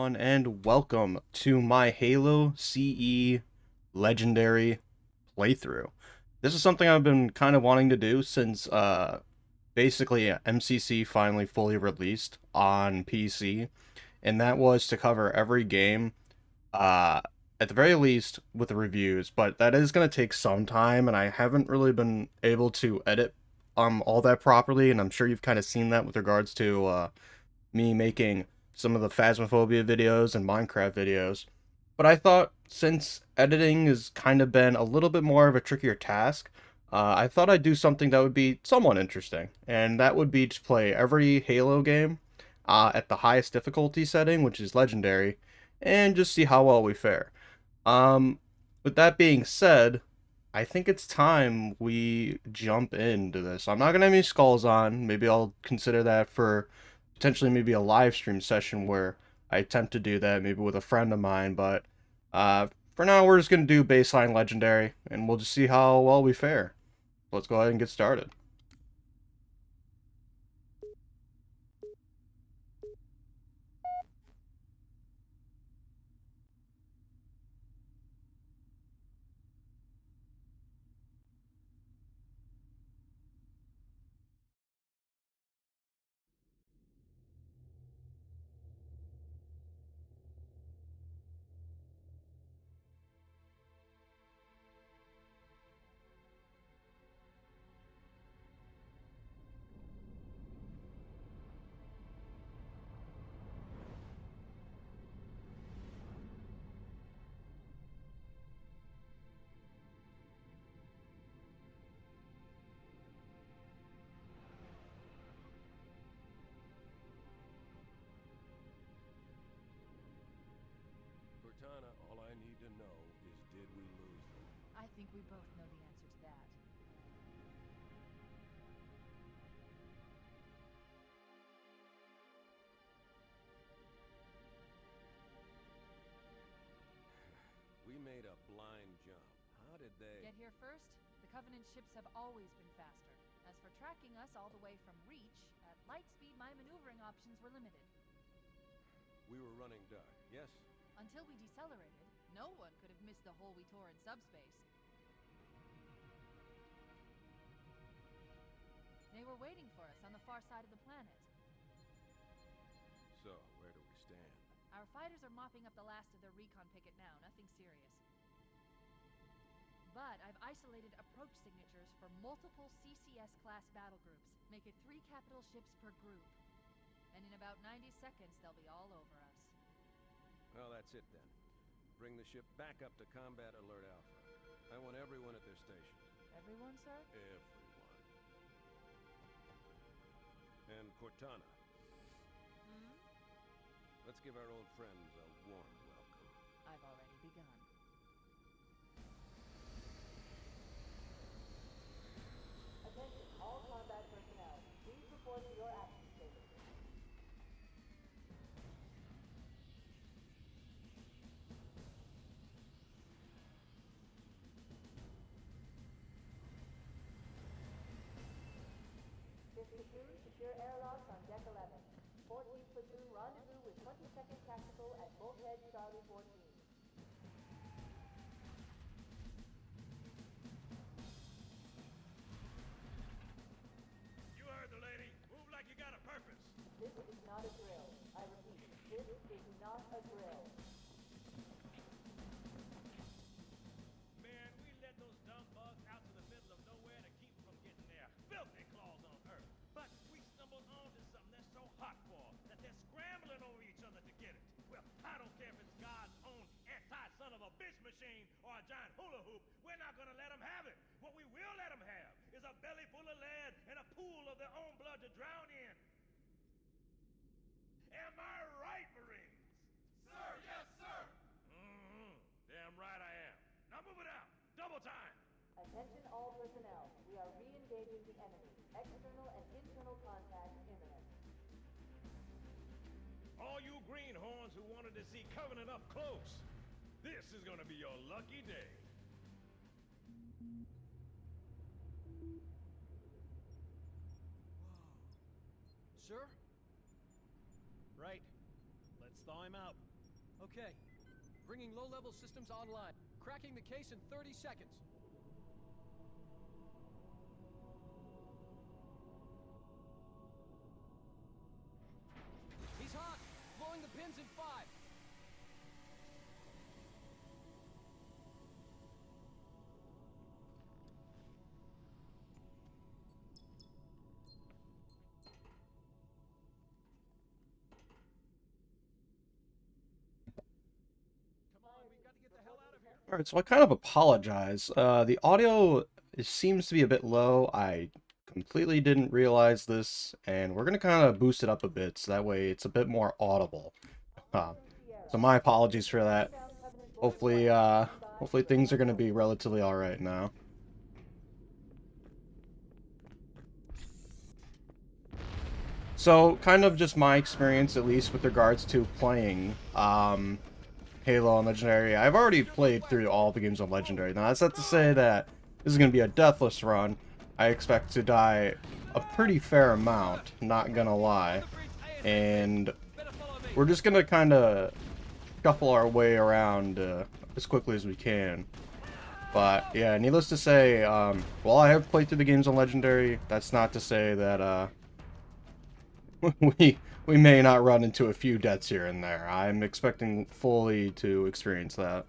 everyone, and welcome to my Halo CE Legendary playthrough. This is something I've been kind of wanting to do since basically MCC finally fully released on PC, and that was to cover every game uh, at the very least with the reviews, but that is going to take some time, and I haven't really been able to edit all that properly, and I'm sure you've kind of seen that with regards to me making some of the Phasmophobia videos and Minecraft videos. But I thought since editing has kind of been a little bit more of a trickier task, I thought I'd do something that would be somewhat interesting, and that would be to play every Halo game at the highest difficulty setting, which is Legendary, and just see how well we fare. Um, with that being said, I think it's time we jump into this. I'm not gonna have any skulls on. Maybe I'll consider that for potentially maybe a live stream session where I attempt to do that, maybe with a friend of mine. But for now, we're just gonna do baseline legendary, and we'll just see how well we fare. Let's go ahead and get started. Cortana, all I need to know is did we lose them? I think we both know the answer to that. We made a blind jump. How did they... Get here first? The Covenant ships have always been faster. As for tracking us all the way from Reach, at light speed my maneuvering options were limited. We were running dark, yes? Until we decelerated, no one could have missed the hole we tore in subspace. They were waiting for us on the far side of the planet. So, where do we stand? Our fighters are mopping up the last of their recon picket now, nothing serious. But I've isolated approach signatures for multiple CCS-class battle groups. Make it 3 capital ships per group. And in about 90 seconds, they'll be all over us. Well, that's it then. Bring the ship back up to Combat Alert Alpha. I want everyone at their stations. Everyone, sir? Everyone. And Cortana, Hmm? let's give our old friends a warm welcome. I've already begun. Attention, all combat personnel. Please report to your action stations. Fifth platoon, secure airlocks on deck 11. 14th platoon, rendezvous with 22nd Tactical at Bulkhead Charlie 14. You heard the lady. Move like you got a purpose. This is not a drill. I repeat, this is not a drill. Man, we let those dumb bugs out to the middle of nowhere to keep from getting their filthy claws on Earth. But we stumbled onto something that's so hot for that they're scrambling over each other to get it. Well, I don't care if it's God's own anti-son of a bitch machine or a giant hula hoop. We're not gonna let them have it. What we will let them have is a belly full of lead and a pool of their own blood to drown in. Am I right, Marines? Sir, yes, sir. Damn right I am. Now move it out. Double time. Attention all personnel. We are re-engaging the enemy. External and internal contact imminent. All you greenhorns who wanted to see Covenant up close, this is gonna be your lucky day. Sure? Right. Let's thaw him out. Okay. Bringing low-level systems online. Cracking the case in 30 seconds. He's hot! Blowing the pins in 5. Come on, we've got to get the hell out of here. Alright, so I kind of apologize. The audio seems to be a bit low. I completely didn't realize this, and we're going to kind of boost it up a bit, so that way it's a bit more audible. So my apologies for that. Hopefully, hopefully things are going to be relatively alright now. So, kind of just my experience, at least with regards to playing, Halo on Legendary. I've already played through all the games on Legendary. Now, that's not to say that this is going to be a deathless run. I expect to die a pretty fair amount, not gonna lie. And we're just gonna kind of shuffle our way around as quickly as we can. But, yeah, needless to say, while I have played through the games on Legendary, that's not to say that, we may not run into a few deaths here and there. I'm expecting fully to experience that.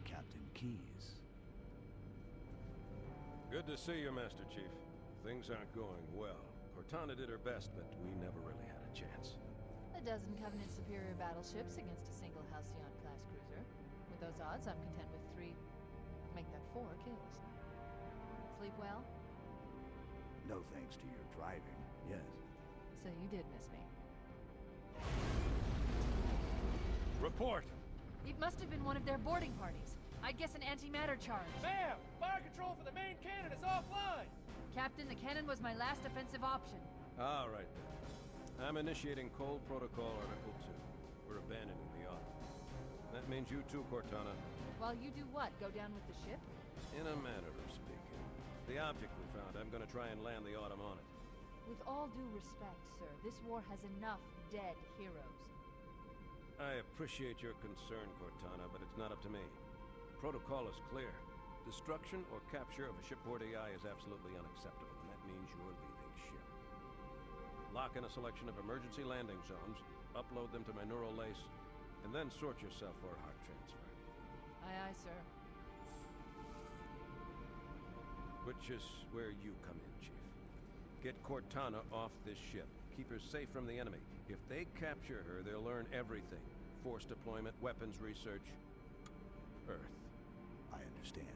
Captain Keyes. Good to see you, Master Chief. Things aren't going well. Cortana did her best, but we never really had a chance. A dozen Covenant superior battleships against a single Halcyon-class cruiser. With those odds, I'm content with 3... make that 4 kills. Sleep well? No thanks to your driving, yes. So you did miss me. Report! It must have been one of their boarding parties. I'd guess an antimatter charge. Ma'am! Fire control for the main cannon is offline! Captain, the cannon was my last offensive option. All right, then. I'm initiating Cold Protocol Article 2. We're abandoning the Autumn. That means you too, Cortana. While you do what? Go down with the ship? In a manner of speaking. The object we found, I'm gonna try and land the Autumn on it. With all due respect, sir, this war has enough dead heroes. I appreciate your concern, Cortana, but it's not up to me. Protocol is clear. Destruction or capture of a shipboard AI is absolutely unacceptable, and that means you're leaving ship. Lock in a selection of emergency landing zones, upload them to my neural lace, and then sort yourself for a heart transfer. Aye, aye, sir. Which is where you come in, Chief. Get Cortana off this ship. Keep her safe from the enemy. If they capture her, they'll learn everything. Force deployment, weapons research, Earth. I understand.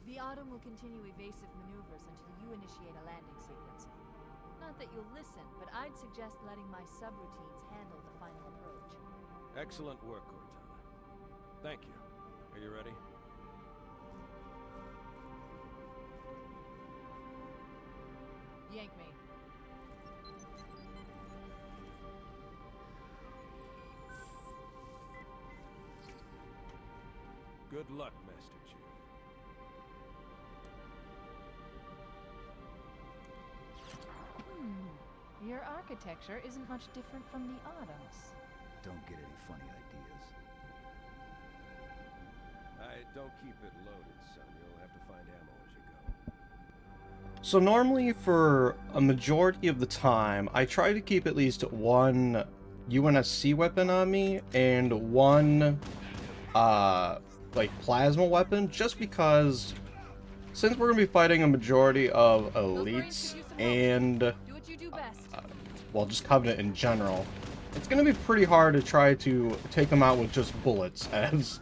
The Autumn will continue evasive maneuvers until you initiate a landing sequence. Not that you'll listen, but I'd suggest letting my subroutines handle the final approach. Excellent work, Cortana. Thank you. Are you ready? Yank me. Good luck, Master Chief. Your architecture isn't much different from the Autumn's. Don't get any funny ideas. Don't keep it loaded, son. You'll have to find ammo as you go. So normally for a majority of the time, I try to keep at least one UNSC weapon on me and one, like plasma weapon, just because since we're going to be fighting a majority of elites and, Do what you do best. well, just Covenant in general, it's going to be pretty hard to try to take them out with just bullets, as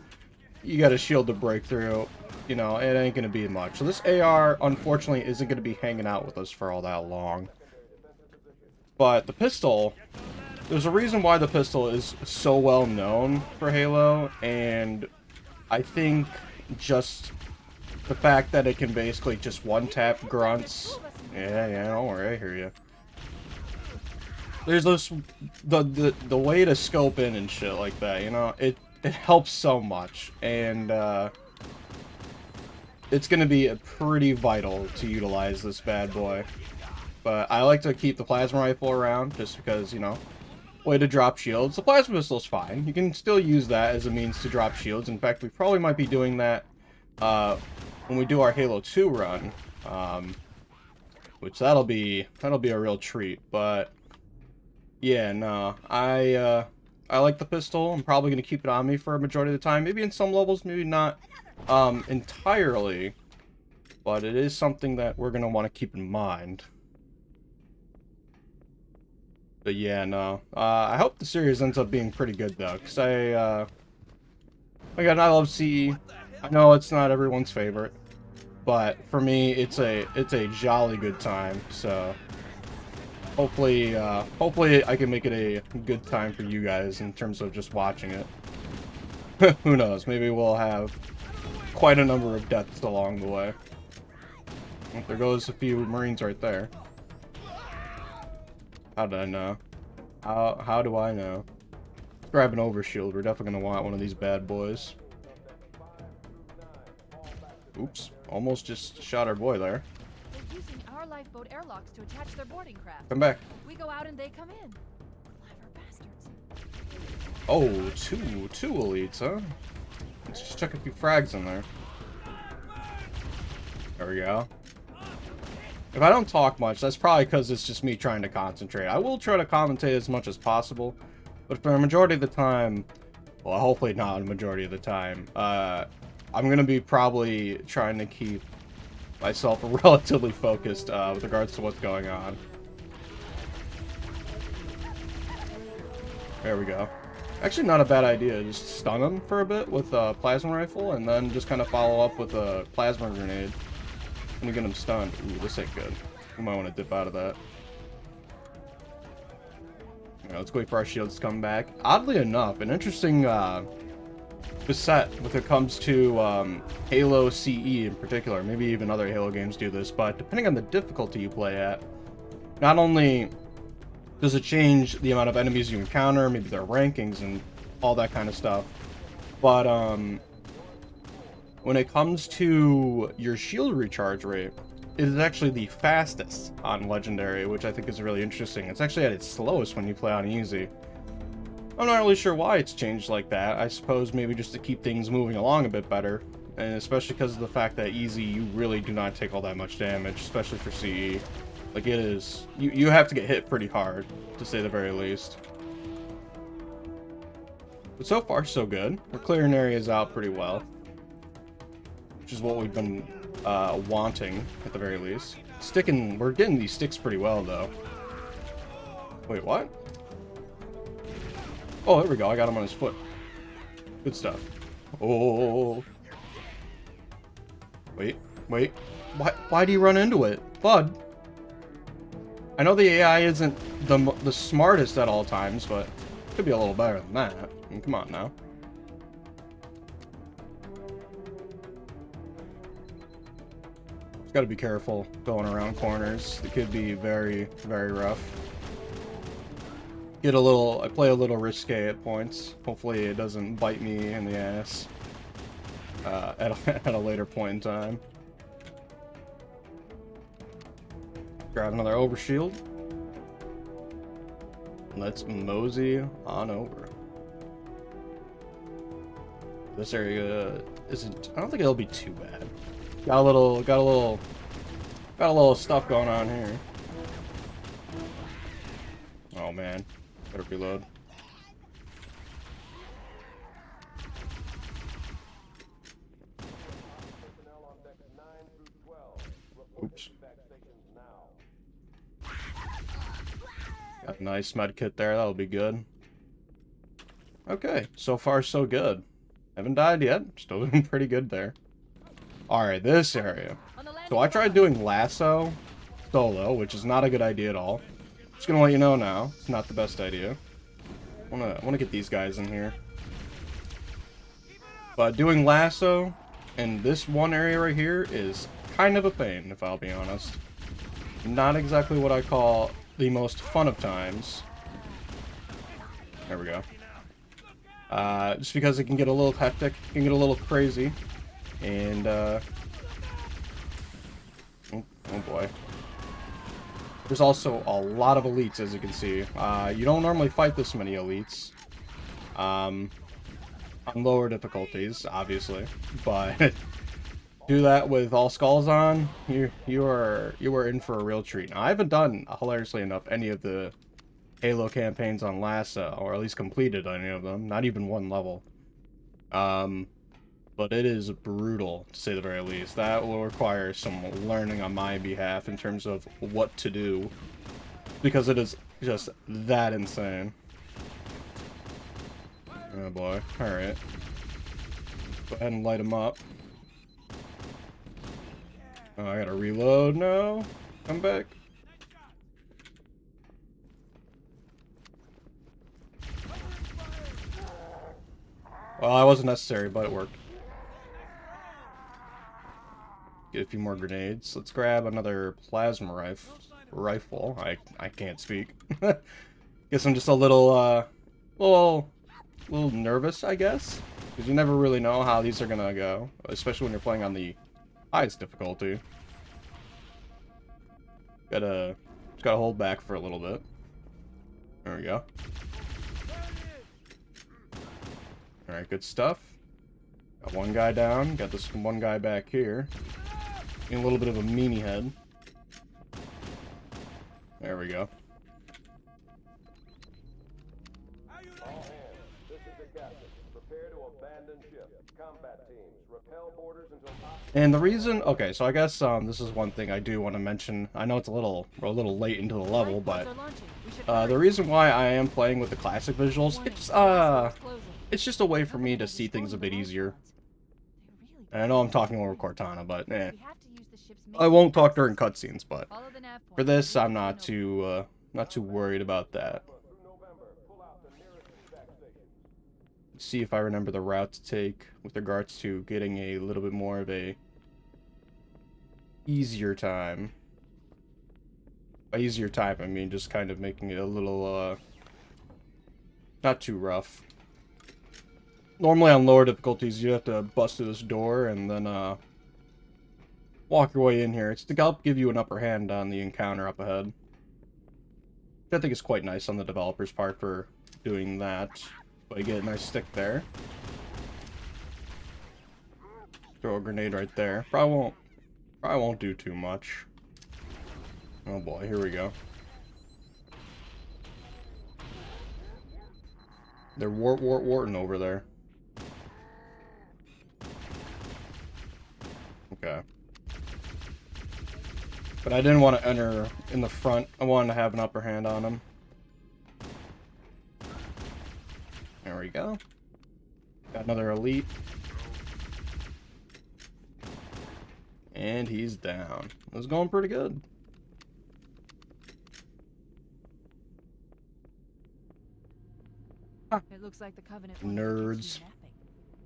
you got a shield to break through. You know, it ain't going to be much. So this AR, unfortunately, isn't going to be hanging out with us for all that long. But the pistol, there's a reason why the pistol is so well known for Halo, and I think just the fact that it can basically just one-tap grunts. Yeah, don't worry, I hear you. There's this, the way to scope in and shit like that, you know, it helps so much, and it's gonna be pretty vital to utilize this bad boy. But I like to keep the plasma rifle around just because, you know, way to drop shields. The plasma pistol's fine. You can still use that as a means to drop shields. In fact, we probably might be doing that when we do our Halo 2 run, which that'll be a real treat. But yeah, no, I like the pistol. I'm probably gonna keep it on me for a majority of the time. Maybe in some levels, maybe not entirely, but it is something that we're gonna want to keep in mind. But yeah, no. I hope the series ends up being pretty good though, because again, I love CE. I know it's not everyone's favorite, but for me, it's a jolly good time. So hopefully I can make it a good time for you guys in terms of just watching it. Who knows? Maybe we'll have quite a number of deaths along the way. Oh, there goes a few Marines right there. How did I know? How do I know? Let's grab an overshield. We're definitely gonna want one of these bad boys. Oops. Almost just shot our boy there. They're using our lifeboat airlocks to attach their boarding craft. Come back. We go out and they come in. Clever bastards. Oh, two elites, huh? Let's just chuck a few frags in there. There we go. If I don't talk much, that's probably because it's just me trying to concentrate. I will try to commentate as much as possible, but for a majority of the time, well, hopefully not a majority of the time, I'm going to be probably trying to keep myself relatively focused with regards to what's going on. There we go. Actually, not a bad idea. Just stun him for a bit with a plasma rifle, and then just kind of follow up with a plasma grenade. And we get him stunned. Ooh, this ain't good. We might want to dip out of that. Alright, let's wait for our shields to come back. Oddly enough, an interesting cassette when it comes to Halo CE in particular. Maybe even other Halo games do this, but depending on the difficulty you play at, not only does it change the amount of enemies you encounter, maybe their rankings and all that kind of stuff, but when it comes to your shield recharge rate, it is actually the fastest on Legendary, which I think is really interesting. It's actually at its slowest when you play on Easy. I'm not really sure why it's changed like that. I suppose maybe just to keep things moving along a bit better, and especially because of the fact that Easy, you really do not take all that much damage, especially for CE. Like, it is... You have to get hit pretty hard, to say the very least. But so far, so good. We're clearing areas out pretty well, which is what we've been wanting, at the very least. We're getting these sticks pretty well, though. Wait, what? Oh, there we go. I got him on his foot. Good stuff. Oh. Wait. Why do you run into it? Bud. I know the AI isn't the smartest at all times, but it could be a little better than that. I mean, come on now. Got to be careful going around corners. It could be very, very rough. I play a little risque at points. Hopefully it doesn't bite me in the ass at a later point in time. Grab another overshield. Let's mosey on over. This area isn't... I don't think it'll be too bad. Got a little stuff going on here. Oh man, better reload. Oops. Got a nice med kit there. That'll be good. Okay, so far so good. Haven't died yet. Still doing pretty good there. Alright, this area. So I tried doing lasso solo, which is not a good idea at all. Just gonna let you know now, it's not the best idea. I wanna get these guys in here. But doing lasso in this one area right here is kind of a pain, if I'll be honest. Not exactly what I call the most fun of times. There we go. Just because it can get a little hectic, it can get a little crazy. And, oh boy. There's also a lot of elites, as you can see. You don't normally fight this many elites. On lower difficulties, obviously. But do that with all skulls on, you are in for a real treat. Now, I haven't done, hilariously enough, any of the Halo campaigns on Lhasa, or at least completed any of them. Not even one level. But it is brutal, to say the very least. That will require some learning on my behalf in terms of what to do. Because it is just that insane. Oh boy. Alright. Go ahead and light him up. Oh, I gotta reload now. Come back. Well, that wasn't necessary, but it worked. Get a few more grenades. Let's grab another plasma rifle. I can't speak. Guess I'm just a little nervous, I guess, because you never really know how these are gonna go, especially when you're playing on the highest difficulty. Just gotta hold back for a little bit. There we go. Alright, good stuff. Got one guy down. Got this one guy back here. A little bit of a meanie head. There we go. All hands, this is the captain. Prepare to abandon ship. Combat teams, repel borders until... And the reason, okay, so I guess this is one thing I do want to mention. I know we're a little late into the level, but the reason why I am playing with the classic visuals, it's just a way for me to see things a bit easier. And I know I'm talking over Cortana, but I won't talk during cutscenes. But for this, I'm not too worried about that. Let's see if I remember the route to take with regards to getting a little bit more of a easier time. By easier time, I mean just kind of making it a little not too rough. Normally on lower difficulties, you have to bust through this door and then walk your way in here. It's to help give you an upper hand on the encounter up ahead. Which I think is quite nice on the developer's part for doing that. But you get a nice stick there. Throw a grenade right there. Probably won't do too much. Oh boy, here we go. They're warting over there. Okay. But I didn't want to enter in the front. I wanted to have an upper hand on him. There we go. Got another elite. And he's down. It was going pretty good. It looks like the Covenant Nerds.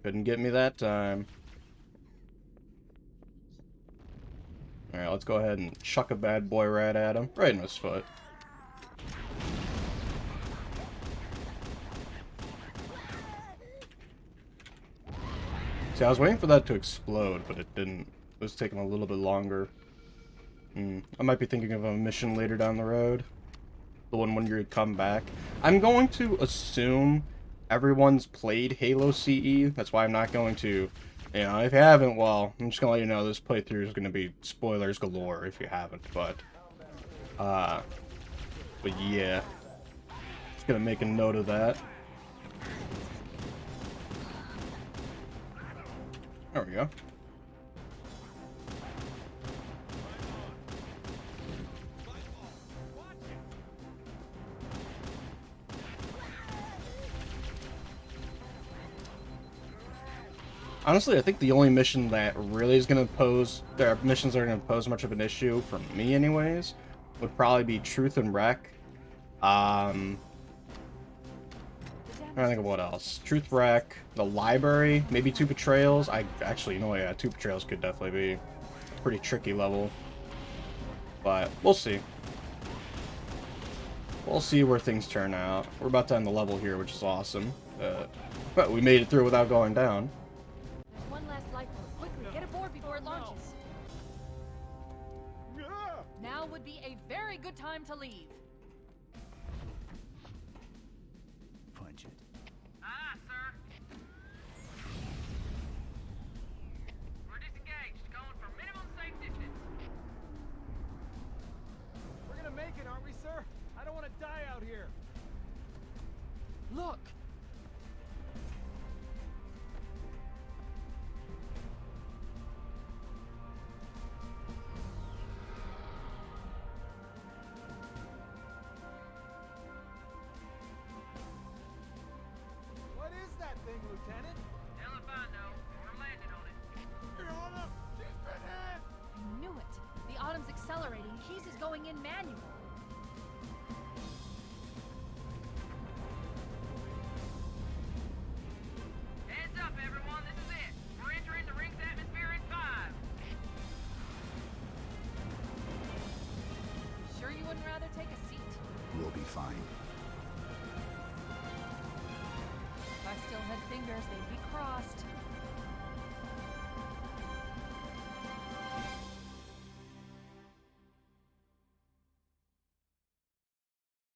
Couldn't get me that time. Alright, let's go ahead and chuck a bad boy right at him. Right in his foot. See, I was waiting for that to explode, but it didn't. It was taking a little bit longer. I might be thinking of a mission later down the road. The one when you come back. I'm going to assume everyone's played Halo CE. That's why I'm not going to... You know, if you haven't, well, I'm just gonna let you know this playthrough is gonna be spoilers galore if you haven't, but yeah. Just gonna make a note of that. There we go. Honestly, I think the only mission that really is going to pose... There are missions that are going to pose much of an issue, for me anyways, would probably be Truth and Wreck. I don't think of what else. Truth Wreck, the library, maybe 2 Betrayals. Actually, you know, yeah, 2 Betrayals could definitely be a pretty tricky level. But, we'll see. We'll see where things turn out. We're about to end the level here, which is awesome. But we made it through without going down. One last lifeboat. Quickly, get aboard before it launches. Now would be a very good time to leave. Punch it. Aye, sir. We're disengaged, going for minimum safe distance. We're gonna make it, aren't we, sir? I don't want to die out here. Look! What is that thing, Lieutenant? Hell if I know. We're landing on it. Your Honor, she's been hit! I knew it. The Autumn's accelerating. Keyes is going in manual. Heads up, everyone. This is it. We're entering the ring's atmosphere in 5. Sure you wouldn't rather take a seat? We'll be fine. If I still had fingers, they'd be crossed.